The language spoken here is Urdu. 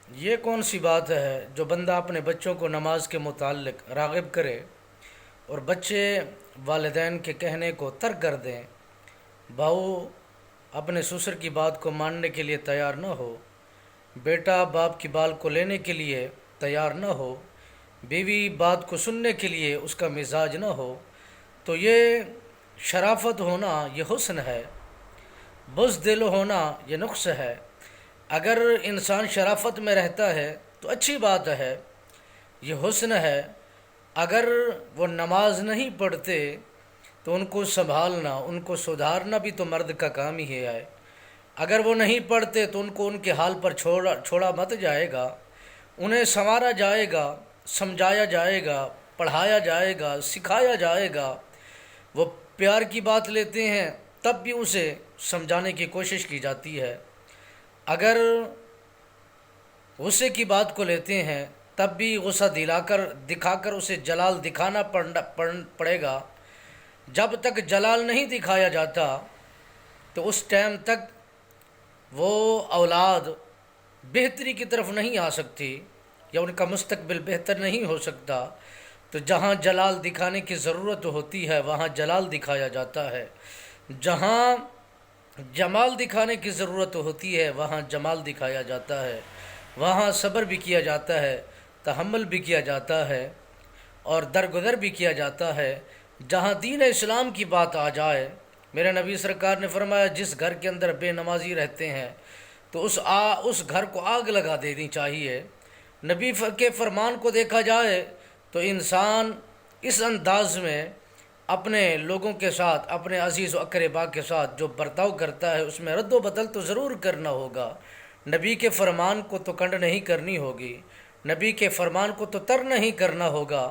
یہ کون سی بات ہے جو بندہ اپنے بچوں کو نماز کے متعلق راغب کرے اور بچے والدین کے کہنے کو ترک کر دیں، بہو اپنے سسر کی بات کو ماننے کے لیے تیار نہ ہو، بیٹا باپ کی بال کو لینے کے لیے تیار نہ ہو، بیوی بات کو سننے کے لیے اس کا مزاج نہ ہو، تو یہ شرافت ہونا یہ حسن ہے، بزدل ہونا یہ نقص ہے۔ اگر انسان شرافت میں رہتا ہے تو اچھی بات ہے، یہ حسن ہے۔ اگر وہ نماز نہیں پڑھتے تو ان کو سنبھالنا، ان کو سدھارنا بھی تو مرد کا کام ہی ہے۔ اگر وہ نہیں پڑھتے تو ان کو ان کے حال پر چھوڑا مت جائے گا، انہیں سنوارا جائے گا، سمجھایا جائے گا، پڑھایا جائے گا، سکھایا جائے گا۔ وہ پیار کی بات لیتے ہیں تب بھی اسے سمجھانے کی کوشش کی جاتی ہے، اگر غصے کی بات کو لیتے ہیں تب بھی غصہ دکھا کر اسے جلال دکھانا پڑے گا۔ جب تک جلال نہیں دکھایا جاتا تو اس ٹائم تک وہ اولاد بہتری کی طرف نہیں آ سکتی یا ان کا مستقبل بہتر نہیں ہو سکتا۔ تو جہاں جلال دکھانے کی ضرورت ہوتی ہے وہاں جلال دکھایا جاتا ہے، جہاں جمال دکھانے کی ضرورت ہوتی ہے وہاں جمال دکھایا جاتا ہے، وہاں صبر بھی کیا جاتا ہے، تحمل بھی کیا جاتا ہے اور درگزر بھی کیا جاتا ہے۔ جہاں دین اسلام کی بات آ جائے، میرے نبی سرکار نے فرمایا جس گھر کے اندر بے نمازی رہتے ہیں تو اس گھر کو آگ لگا دینی چاہیے۔ نبی کے فرمان کو دیکھا جائے تو انسان اس انداز میں اپنے لوگوں کے ساتھ، اپنے عزیز و اقربا کے ساتھ جو برتاؤ کرتا ہے اس میں رد و بدل تو ضرور کرنا ہوگا۔ نبی کے فرمان کو تو کنڈ نہیں کرنی ہوگی، نبی کے فرمان کو تو تر نہیں کرنا ہوگا۔